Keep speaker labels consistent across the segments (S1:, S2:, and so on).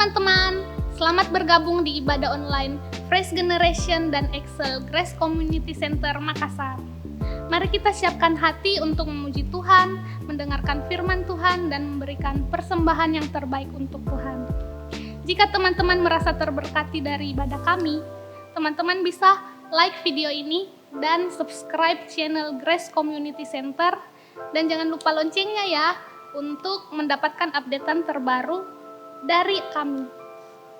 S1: teman-teman, selamat bergabung di ibadah online Fresh Generation dan Excel Grace Community Center Makassar. Mari kita siapkan hati untuk memuji Tuhan, mendengarkan firman Tuhan, dan memberikan persembahan yang terbaik untuk Tuhan. Jika teman-teman merasa terberkati dari ibadah kami, teman-teman bisa like video ini dan subscribe channel Grace Community Center, dan jangan lupa loncengnya ya untuk mendapatkan updatean terbaru dari kami.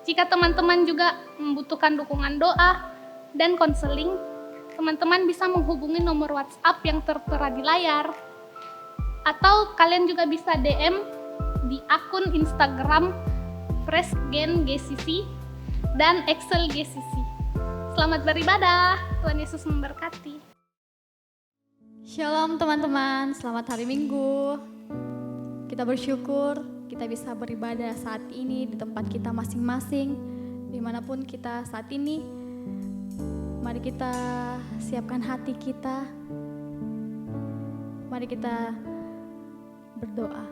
S1: Jika teman-teman juga membutuhkan dukungan doa dan konseling, teman-teman bisa menghubungi nomor WhatsApp yang tertera di layar, atau kalian juga bisa DM di akun Instagram Fresh Gen GCC dan Excel GCC. Selamat beribadah, Tuhan Yesus memberkati.
S2: Shalom teman-teman, selamat hari Minggu. Kita bersyukur kita bisa beribadah saat ini di tempat kita masing-masing, dimanapun kita saat ini. Mari kita siapkan hati kita, mari kita berdoa.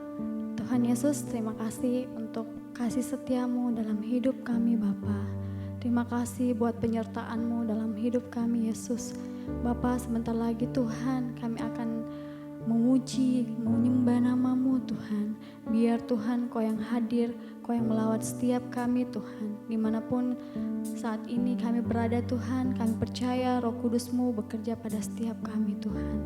S2: Tuhan Yesus, terima kasih untuk kasih setiamu dalam hidup kami Bapa. Terima kasih buat penyertaan-Mu dalam hidup kami Yesus. Bapa, sebentar lagi Tuhan kami akan memuji, menyembah nama-Mu Tuhan. Biar Tuhan Kau yang hadir, Kau yang melawat setiap kami Tuhan. Dimanapun saat ini kami berada Tuhan, kami percaya Roh Kudus-Mu bekerja pada setiap kami Tuhan.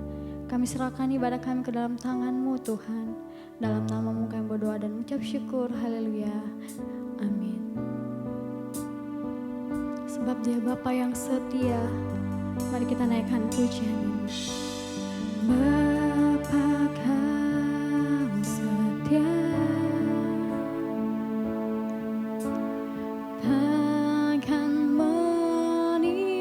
S2: Kami serahkan ibadah kami ke dalam tangan-Mu Tuhan. Dalam nama-Mu kami berdoa dan mengucap syukur. Haleluya. Amin. Sebab Dia Bapa yang setia, mari kita naikkan pujian ini. Bapa Kau setia, takkan meninggalkan,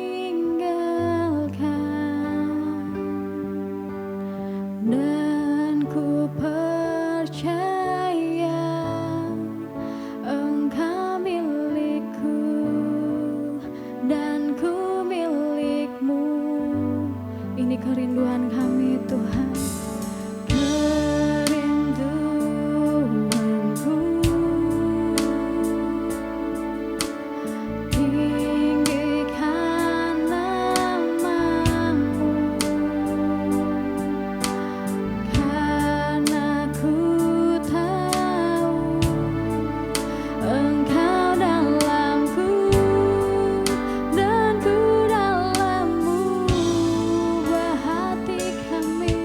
S2: dan ku percaya Engkau milikku dan ku milik-Mu. Ini kerinduan kami Tuhan, kerinduanku. Tinggikan nama-Mu, karena ku tahu Engkau dalamku dan ku dalam-Mu. Buah hati kami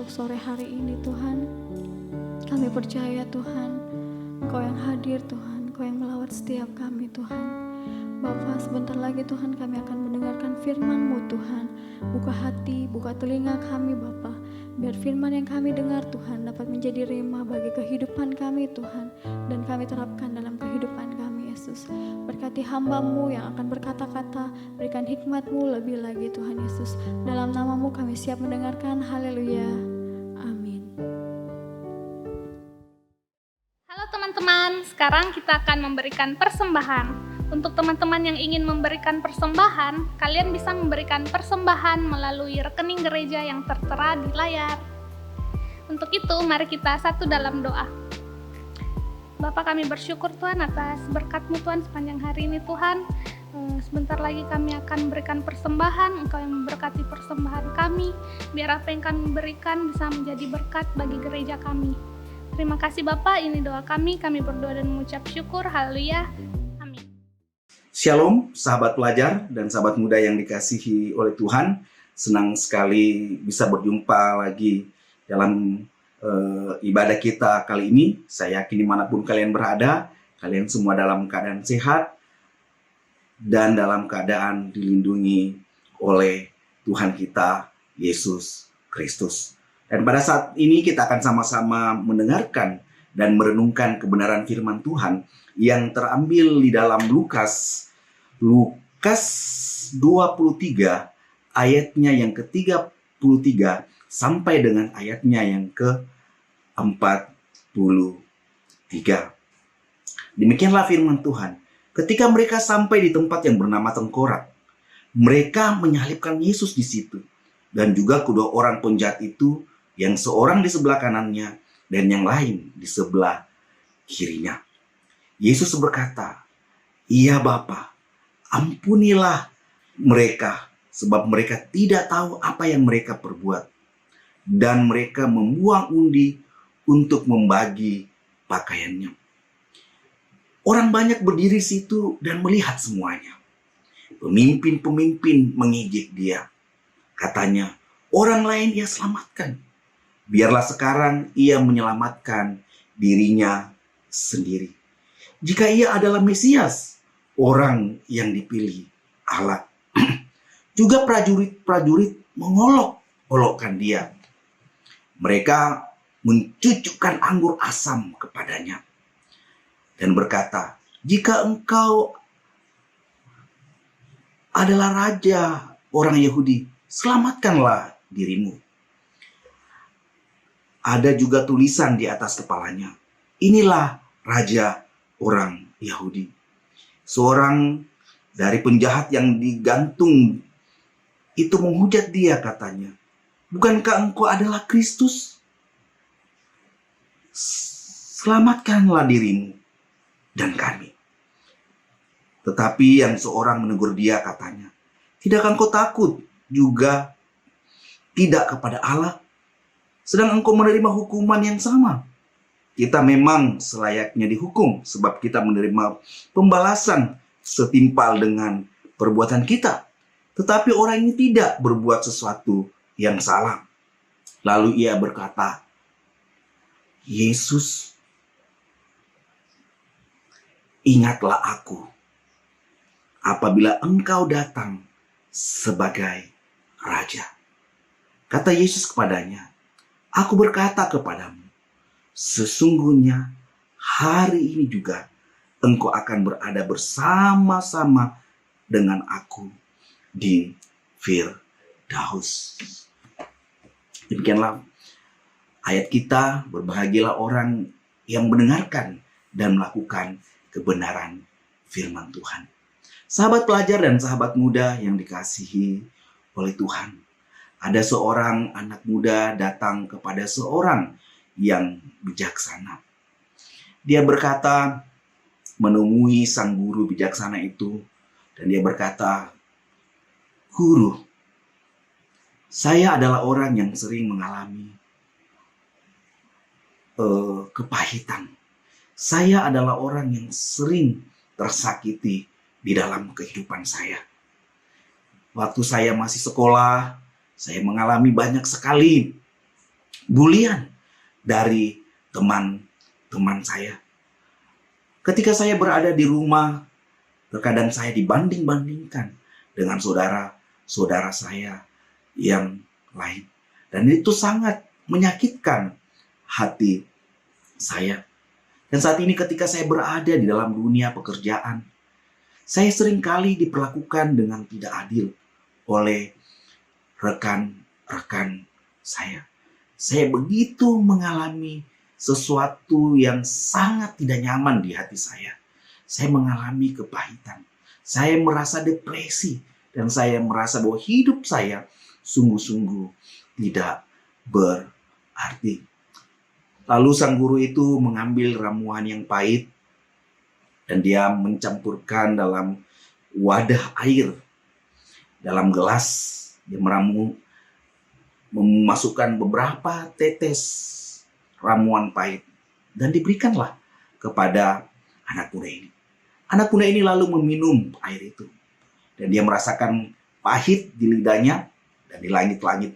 S2: untuk sore hari ini Tuhan. Kami percaya Tuhan, Engkau yang hadir Tuhan, Engkau yang melawat setiap kami Tuhan. Bapa, sebentar lagi Tuhan kami akan mendengarkan firman-Mu Tuhan. Buka hati, buka telinga kami Bapa, biar firman yang kami dengar Tuhan dapat menjadi rema bagi kehidupan kami Tuhan, dan kami terapkan dalam kehidupan kami Yesus. Berkati hamba-Mu yang akan berkata-kata, berikan hikmat-Mu lebih lagi Tuhan Yesus. Dalam nama-Mu kami siap mendengarkan. Haleluya. Amin.
S1: Halo teman-teman, sekarang kita akan memberikan persembahan. Untuk teman-teman yang ingin memberikan persembahan, kalian bisa memberikan persembahan melalui rekening gereja yang tertera di layar. Untuk itu, mari kita satu dalam doa. Bapa, kami bersyukur Tuhan atas berkat-Mu Tuhan sepanjang hari ini Tuhan. Sebentar lagi kami akan memberikan persembahan, Engkau yang memberkati persembahan kami, biar apa yang kami berikan bisa menjadi berkat bagi gereja kami. Terima kasih Bapa, ini doa kami berdoa dan mengucap syukur. Haleluya.
S3: Shalom, sahabat pelajar dan sahabat muda yang dikasihi oleh Tuhan. Senang sekali bisa berjumpa lagi dalam ibadah kita kali ini. Saya yakin dimanapun kalian berada, kalian semua dalam keadaan sehat dan dalam keadaan dilindungi oleh Tuhan kita, Yesus Kristus. Dan pada saat ini kita akan sama-sama mendengarkan dan merenungkan kebenaran firman Tuhan yang terambil di dalam Lukas 23 ayatnya yang ke-33 sampai dengan ayatnya yang ke-43. Demikianlah firman Tuhan. Ketika mereka sampai di tempat yang bernama Tengkorak, mereka menyalibkan Yesus di situ, dan juga kedua orang penjahat itu, yang seorang di sebelah kanannya dan yang lain di sebelah kirinya. Yesus berkata, "Iya Bapa, ampunilah mereka, sebab mereka tidak tahu apa yang mereka perbuat." Dan mereka membuang undi untuk membagi pakaiannya. Orang banyak berdiri situ dan melihat semuanya. Pemimpin-pemimpin mengejek dia. Katanya, orang lain ia selamatkan. Biarlah sekarang ia menyelamatkan dirinya sendiri. Jika ia adalah Mesias, orang yang dipilih Allah. Juga prajurit-prajurit mengolok-olokkan dia. Mereka mencucukkan anggur asam kepadanya dan berkata, "Jika engkau adalah raja orang Yahudi, selamatkanlah dirimu." Ada juga tulisan di atas kepalanya, "Inilah raja orang Yahudi." Seorang dari penjahat yang digantung itu menghujat dia, katanya, "Bukankah engkau adalah Kristus? Selamatkanlah dirimu dan kami." Tetapi yang seorang menegur dia, katanya, "Tidakkah engkau takut juga tidak kepada Allah? Sedang engkau menerima hukuman yang sama. Kita memang selayaknya dihukum, sebab kita menerima pembalasan setimpal dengan perbuatan kita. Tetapi orang ini tidak berbuat sesuatu yang salah." Lalu ia berkata, "Yesus, ingatlah aku apabila engkau datang sebagai raja." Kata Yesus kepadanya, "Aku berkata kepadamu, sesungguhnya hari ini juga engkau akan berada bersama-sama dengan aku di Firdaus." Demikianlah ayat kita. Berbahagialah orang yang mendengarkan dan melakukan kebenaran firman Tuhan. Sahabat pelajar dan sahabat muda yang dikasihi oleh Tuhan, ada seorang anak muda datang kepada seorang yang bijaksana. Dia berkata, menemui sang guru bijaksana itu, dan dia berkata, "Guru, saya adalah orang yang sering mengalami kepahitan. Saya adalah orang yang sering tersakiti di dalam kehidupan saya. Waktu saya masih sekolah, saya mengalami banyak sekali bulian dari teman-teman saya. Ketika saya berada di rumah, terkadang saya dibanding-bandingkan dengan saudara-saudara saya yang lain. Dan itu sangat menyakitkan hati saya. Dan saat ini ketika saya berada di dalam dunia pekerjaan, saya seringkali diperlakukan dengan tidak adil oleh rekan-rekan saya. Saya begitu mengalami sesuatu yang sangat tidak nyaman di hati saya. Saya mengalami kepahitan. Saya merasa depresi. Dan saya merasa bahwa hidup saya sungguh-sungguh tidak berarti. Lalu sang guru itu mengambil ramuan yang pahit dan dia mencampurkan dalam wadah air, dalam gelas. Dia memasukkan beberapa tetes ramuan pahit dan diberikanlah kepada anak muda ini. Anak muda ini lalu meminum air itu dan dia merasakan pahit di lidahnya dan di langit-langit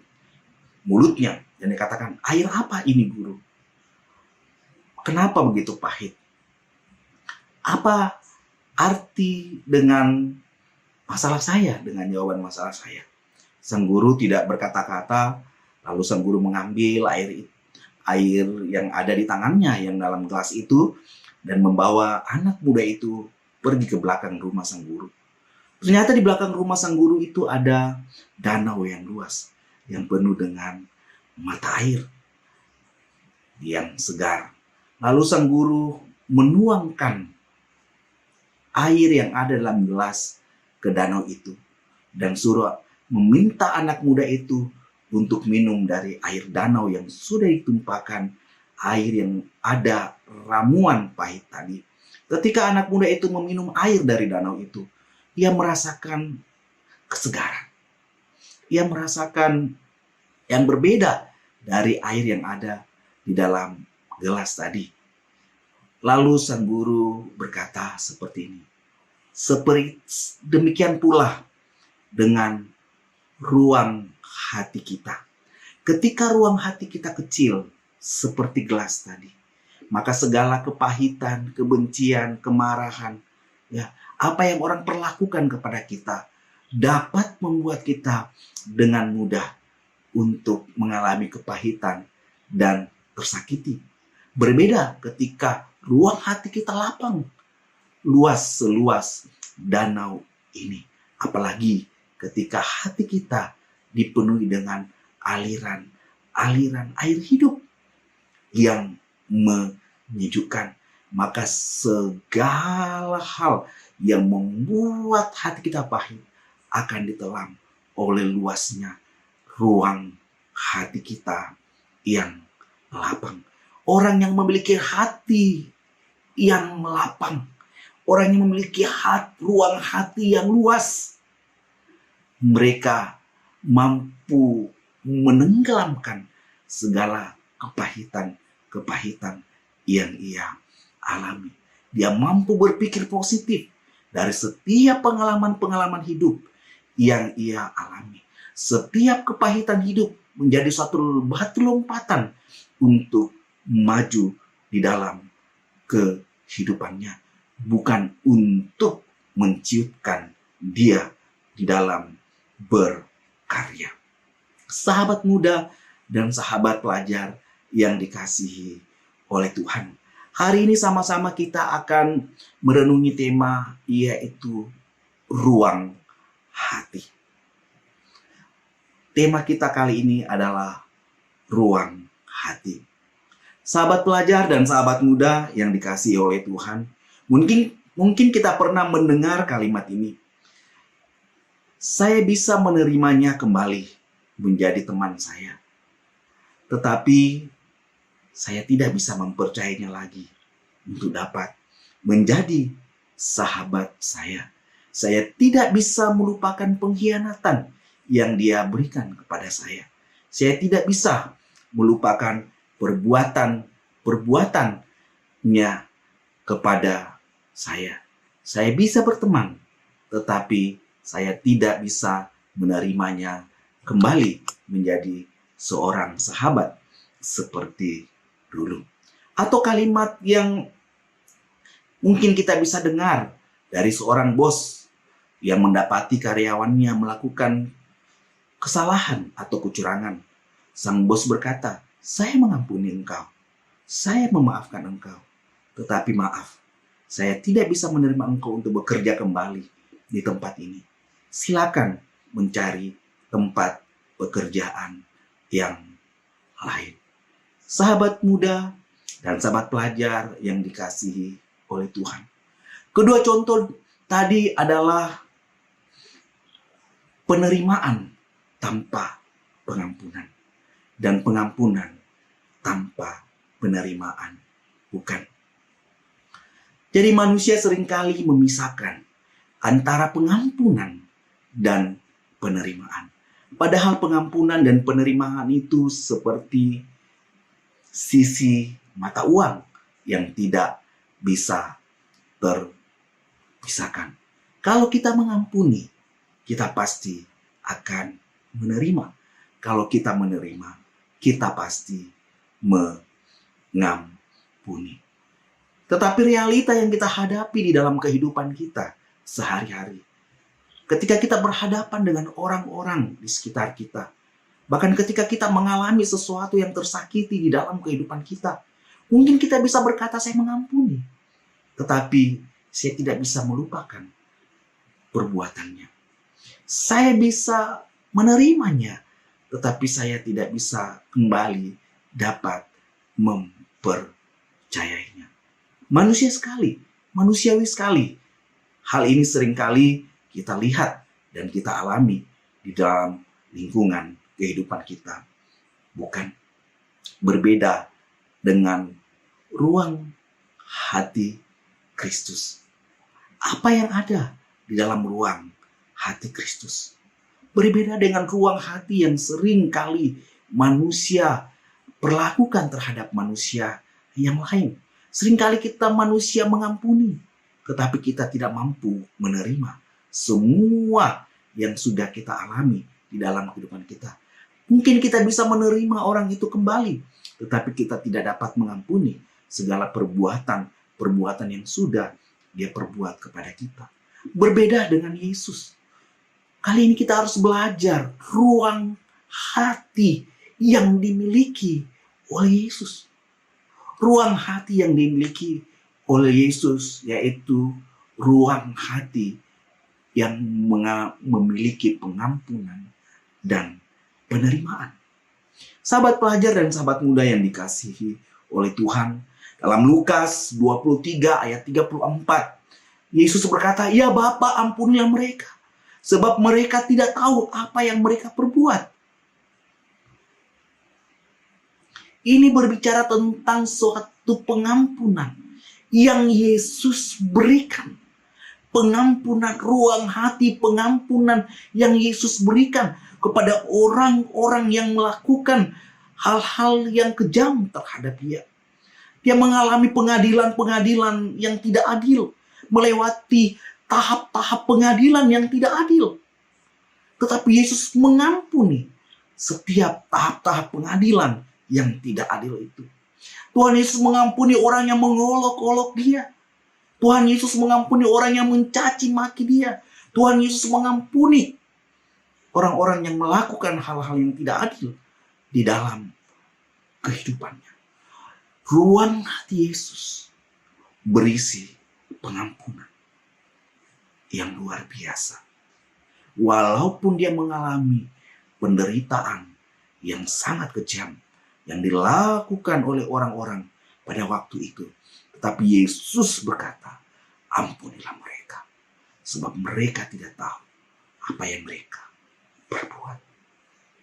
S3: mulutnya. Dan dia katakan, air apa ini guru? Kenapa begitu pahit? Apa arti dengan masalah saya, dengan jawaban masalah saya? Sang guru tidak berkata-kata, lalu sang guru mengambil air yang ada di tangannya, yang dalam gelas itu, dan membawa anak muda itu pergi ke belakang rumah sang guru. Ternyata di belakang rumah sang guru itu ada danau yang luas, yang penuh dengan mata air yang segar. Lalu sang guru menuangkan air yang ada dalam gelas ke danau itu dan suruh meminta anak muda itu untuk minum dari air danau yang sudah ditumpahkan air yang ada ramuan pahit tadi. Ketika anak muda itu meminum air dari danau itu, ia merasakan kesegaran. Ia merasakan yang berbeda dari air yang ada di dalam gelas tadi. Lalu sang guru berkata seperti ini. Seperti demikian pula dengan ruang hati kita. Ketika ruang hati kita kecil seperti gelas tadi, maka segala kepahitan, kebencian, kemarahan, apa yang orang perlakukan kepada kita dapat membuat kita dengan mudah untuk mengalami kepahitan dan tersakiti. Berbeda ketika ruang hati kita lapang, luas seluas danau ini. Apalagi ketika hati kita dipenuhi dengan aliran air hidup yang menyejukkan, maka segala hal yang membuat hati kita pahit akan ditelan oleh luasnya ruang hati kita yang lapang. Orang yang memiliki hati yang lapang, orang yang memiliki ruang hati yang luas, mereka mampu menenggelamkan segala kepahitan yang ia alami. Dia mampu berpikir positif dari setiap pengalaman-pengalaman hidup yang ia alami. Setiap kepahitan hidup menjadi suatu batu lompatan untuk maju di dalam kehidupannya, bukan untuk menciutkan dia di dalam berkarya. Sahabat muda dan sahabat pelajar yang dikasihi oleh Tuhan, hari ini sama-sama kita akan merenungi tema, yaitu ruang hati. Tema kita kali ini adalah ruang hati. Sahabat pelajar dan sahabat muda yang dikasihi oleh Tuhan, mungkin kita pernah mendengar kalimat ini. Saya bisa menerimanya kembali menjadi teman saya, tetapi saya tidak bisa mempercayainya lagi untuk dapat menjadi sahabat saya. Saya tidak bisa melupakan pengkhianatan yang dia berikan kepada saya. Saya tidak bisa melupakan perbuatannya kepada saya. Saya bisa berteman, tetapi saya tidak bisa menerimanya kembali menjadi seorang sahabat seperti dulu. Atau kalimat yang mungkin kita bisa dengar dari seorang bos yang mendapati karyawannya melakukan kesalahan atau kecurangan. Sang bos berkata, "Saya mengampuni engkau, saya memaafkan engkau. Tetapi maaf, saya tidak bisa menerima engkau untuk bekerja kembali di tempat ini. Silakan mencari tempat pekerjaan yang lain." Sahabat muda dan sahabat pelajar yang dikasihi oleh Tuhan. Kedua contoh tadi adalah penerimaan tanpa pengampunan dan pengampunan tanpa penerimaan. Bukan. Jadi manusia seringkali memisahkan antara pengampunan dan penerimaan. Padahal pengampunan dan penerimaan itu seperti sisi mata uang yang tidak bisa terpisahkan. Kalau kita mengampuni, kita pasti akan menerima. Kalau kita menerima, kita pasti mengampuni. Tetapi realita yang kita hadapi di dalam kehidupan kita sehari-hari, ketika kita berhadapan dengan orang-orang di sekitar kita, bahkan ketika kita mengalami sesuatu yang tersakiti di dalam kehidupan kita, mungkin kita bisa berkata, "Saya mengampuni." Tetapi saya tidak bisa melupakan perbuatannya. Saya bisa menerimanya, tetapi saya tidak bisa kembali dapat mempercayainya. Manusiawi sekali. Hal ini seringkali kita lihat dan kita alami di dalam lingkungan kehidupan kita. Bukan berbeda dengan ruang hati Kristus. Apa yang ada di dalam ruang hati Kristus berbeda dengan ruang hati yang sering kali manusia perlakukan terhadap manusia yang lain. Seringkali kita manusia mengampuni, tetapi kita tidak mampu menerima semua yang sudah kita alami di dalam kehidupan kita. Mungkin kita bisa menerima orang itu kembali, tetapi kita tidak dapat mengampuni segala perbuatan yang sudah dia perbuat kepada kita. Berbeda dengan Yesus. Kali ini kita harus belajar ruang hati yang dimiliki oleh Yesus. Ruang hati yang dimiliki oleh Yesus yaitu ruang hati yang memiliki pengampunan dan penerimaan. Sahabat pelajar dan sahabat muda yang dikasihi oleh Tuhan, dalam Lukas 23 ayat 34, Yesus berkata, "Ya Bapa, ampunilah mereka, sebab mereka tidak tahu apa yang mereka perbuat." Ini berbicara tentang suatu pengampunan yang Yesus berikan. Pengampunan, ruang hati pengampunan yang Yesus berikan kepada orang-orang yang melakukan hal-hal yang kejam terhadap dia. Dia mengalami pengadilan-pengadilan yang tidak adil, melewati tahap-tahap pengadilan yang tidak adil. Tetapi Yesus mengampuni setiap tahap-tahap pengadilan yang tidak adil itu. Tuhan Yesus mengampuni orang yang mengolok-olok dia. Tuhan Yesus mengampuni orang yang mencaci maki dia. Tuhan Yesus mengampuni orang-orang yang melakukan hal-hal yang tidak adil di dalam kehidupannya. Ruang hati Yesus berisi pengampunan yang luar biasa. Walaupun dia mengalami penderitaan yang sangat kejam yang dilakukan oleh orang-orang pada waktu itu, tetapi Yesus berkata, "Ampunilah mereka, sebab mereka tidak tahu apa yang mereka perbuat."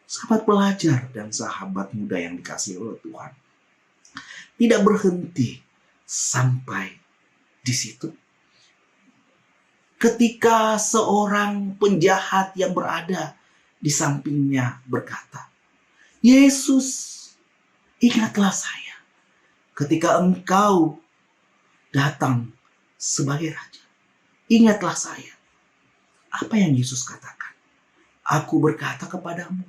S3: Sahabat pelajar dan sahabat muda yang dikasihi oleh Tuhan, tidak berhenti sampai di situ. Ketika seorang penjahat yang berada di sampingnya berkata, "Yesus, ingatlah saya ketika engkau datang sebagai raja. Ingatlah saya." Apa yang Yesus katakan? "Aku berkata kepadamu,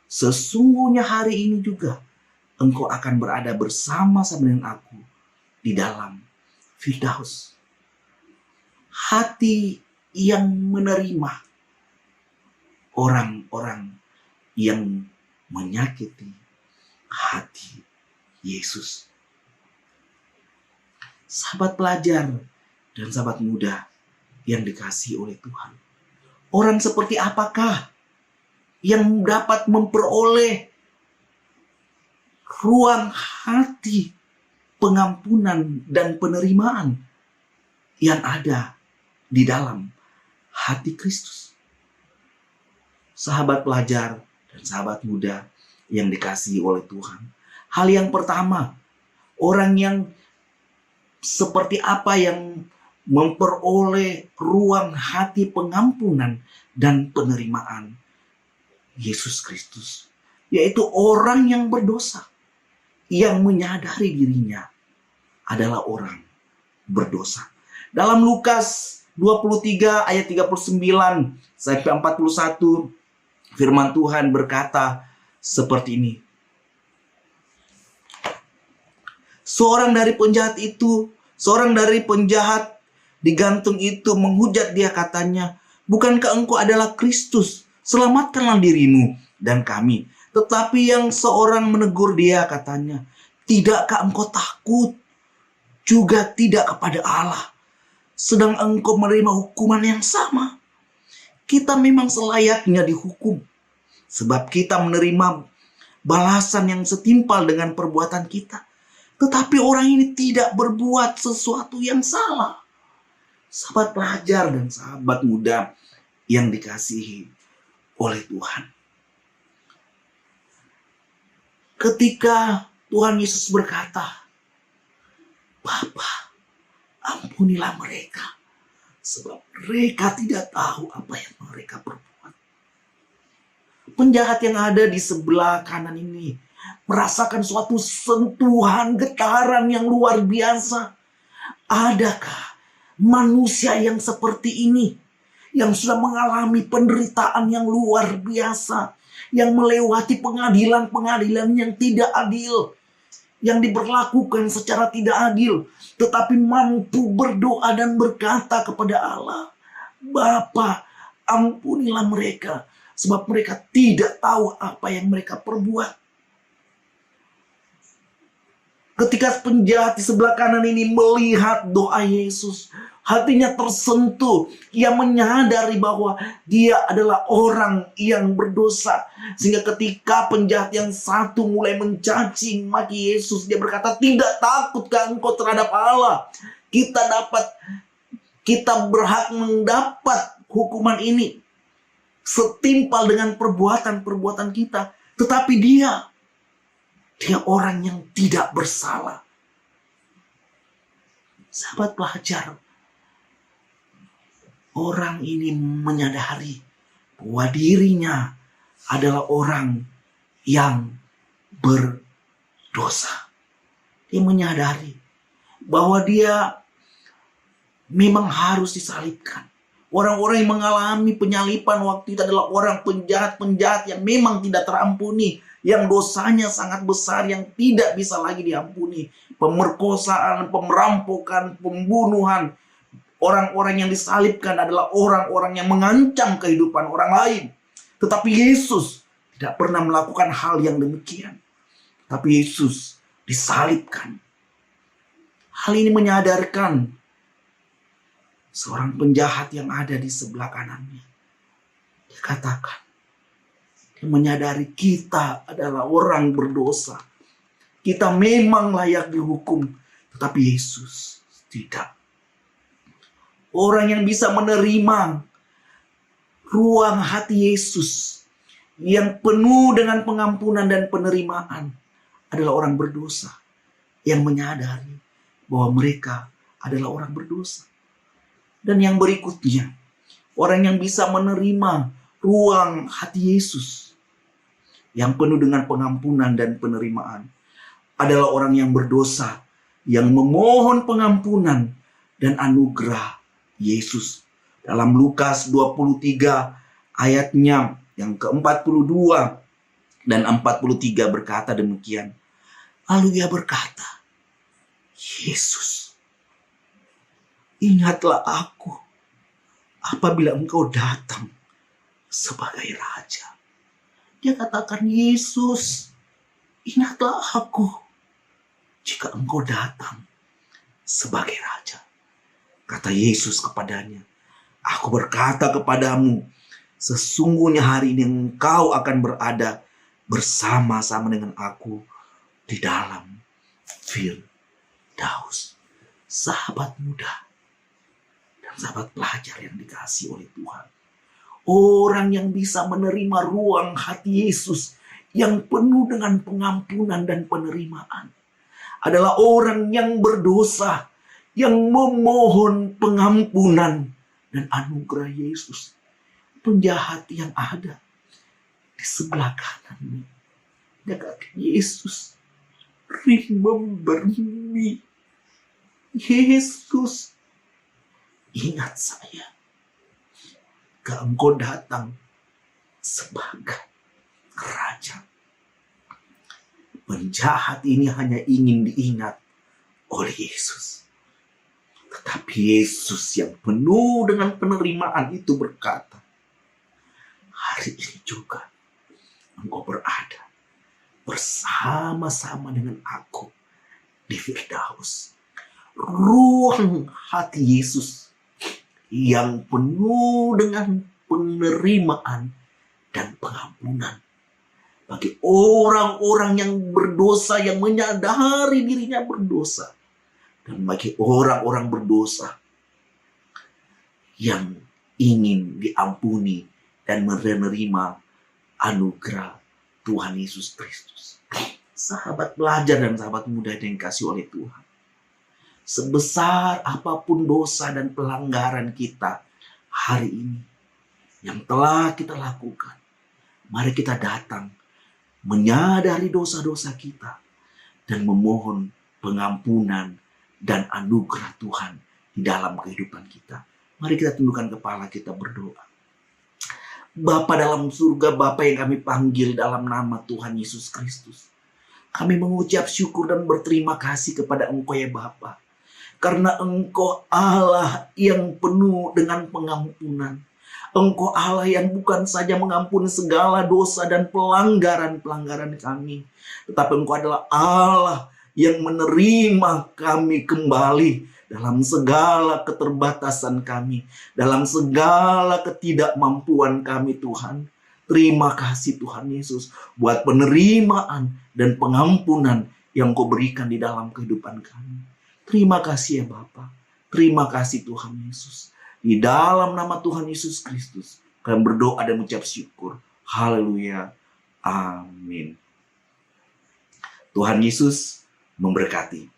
S3: sesungguhnya hari ini juga engkau akan berada bersama-sama dengan aku di dalam Firdaus. Hati yang menerima orang-orang yang menyakiti hati Yesus. Sahabat pelajar dan sahabat muda yang dikasihi oleh Tuhan, orang seperti apakah yang dapat memperoleh ruang hati pengampunan dan penerimaan yang ada di dalam hati Kristus? Sahabat pelajar dan sahabat muda yang dikasihi oleh Tuhan, hal yang pertama, orang yang seperti apa yang memperoleh ruang hati pengampunan dan penerimaan Yesus Kristus, yaitu orang yang berdosa, yang menyadari dirinya adalah orang berdosa. Dalam Lukas 23 ayat 39 sampai 41, firman Tuhan berkata seperti ini. Seorang dari penjahat digantung itu menghujat dia, katanya, "Bukankah engkau adalah Kristus? Selamatkanlah dirimu dan kami." Tetapi yang seorang menegur dia, katanya, "Tidakkah engkau takut juga tidak kepada Allah, sedang engkau menerima hukuman yang sama?" Kita memang selayaknya dihukum, sebab kita menerima balasan yang setimpal dengan perbuatan kita. Tetapi orang ini tidak berbuat sesuatu yang salah. Sahabat pelajar dan sahabat muda yang dikasihi oleh Tuhan, ketika Tuhan Yesus berkata, "Bapa, ampunilah mereka, sebab mereka tidak tahu apa yang mereka perbuat." Penjahat yang ada di sebelah kanan ini merasakan suatu sentuhan getaran yang luar biasa. Adakah manusia yang seperti ini, yang sudah mengalami penderitaan yang luar biasa, yang melewati pengadilan-pengadilan yang tidak adil, yang diberlakukan secara tidak adil, tetapi mampu berdoa dan berkata kepada Allah, "Bapa, ampunilah mereka, sebab mereka tidak tahu apa yang mereka perbuat." Ketika penjahat di sebelah kanan ini melihat doa Yesus, hatinya tersentuh. Ia menyadari bahwa dia adalah orang yang berdosa. Sehingga ketika penjahat yang satu mulai mencaci maki Yesus, dia berkata, "Tidak takutkah engkau terhadap Allah? Kita berhak mendapat hukuman ini setimpal dengan perbuatan-perbuatan kita." Tetapi dia orang yang tidak bersalah. Sahabat pelajar, orang ini menyadari bahwa dirinya adalah orang yang berdosa. Dia menyadari bahwa dia memang harus disalibkan. Orang-orang yang mengalami penyalipan waktu itu adalah orang penjahat-penjahat yang memang tidak terampuni, yang dosanya sangat besar, yang tidak bisa lagi diampuni. Pemerkosaan, pemerampokan, pembunuhan. Orang-orang yang disalibkan adalah orang-orang yang mengancam kehidupan orang lain. Tetapi Yesus tidak pernah melakukan hal yang demikian. Tapi Yesus disalibkan. Hal ini menyadarkan seorang penjahat yang ada di sebelah kanannya. Dia katakan, dia menyadari kita adalah orang berdosa. Kita memang layak dihukum, tetapi Yesus tidak. Orang yang bisa menerima ruang hati Yesus yang penuh dengan pengampunan dan penerimaan adalah orang berdosa yang menyadari bahwa mereka adalah orang berdosa. Dan yang berikutnya, orang yang bisa menerima ruang hati Yesus yang penuh dengan pengampunan dan penerimaan adalah orang yang berdosa, yang memohon pengampunan dan anugerah Yesus. Dalam Lukas 23 ayatnya yang ke-42, Dan 43 berkata demikian. Lalu ia berkata, Yesus, ingatlah aku apabila engkau datang sebagai Raja. Dia katakan, Yesus, ingatlah aku jika engkau datang sebagai Raja. Kata Yesus kepadanya, aku berkata kepadamu, sesungguhnya hari ini engkau akan berada bersama-sama dengan aku di dalam Firdaus. Sahabat muda dan sahabat pelajar yang dikasihi oleh Tuhan, orang yang bisa menerima ruang hati Yesus yang penuh dengan pengampunan dan penerimaan adalah orang yang berdosa, yang memohon pengampunan dan anugerah Yesus. Penjahat yang ada di sebelah kanan, dia kata, Yesus, remember me. Yesus, ingat saya. Engkau datang sebagai Raja. Penjahat ini hanya ingin diingat oleh Yesus. Tetapi Yesus yang penuh dengan penerimaan itu berkata, hari ini juga engkau berada bersama-sama dengan aku di Firdaus. Ruang hati Yesus yang penuh dengan penerimaan dan pengampunan bagi orang-orang yang berdosa, yang menyadari dirinya berdosa, dan bagi orang-orang berdosa yang ingin diampuni dan menerima anugerah Tuhan Yesus Kristus. Sahabat pelajar dan sahabat muda yang dikasihi oleh Tuhan, sebesar apapun dosa dan pelanggaran kita hari ini yang telah kita lakukan, mari kita datang menyadari dosa-dosa kita dan memohon pengampunan dan anugerah Tuhan di dalam kehidupan kita. Mari kita tundukkan kepala, kita berdoa. Bapa dalam surga, Bapa yang kami panggil dalam nama Tuhan Yesus Kristus, kami mengucap syukur dan berterima kasih kepada Engkau ya Bapa, karena Engkau Allah yang penuh dengan pengampunan. Engkau Allah yang bukan saja mengampuni segala dosa dan pelanggaran-pelanggaran kami, tetapi Engkau adalah Allah yang menerima kami kembali dalam segala keterbatasan kami, dalam segala ketidakmampuan kami Tuhan. Terima kasih Tuhan Yesus buat penerimaan dan pengampunan yang Kau berikan di dalam kehidupan kami. Terima kasih ya Bapa. Terima kasih Tuhan Yesus. Di dalam nama Tuhan Yesus Kristus, kami berdoa dan mengucap syukur. Haleluya. Amin. Tuhan Yesus memberkati.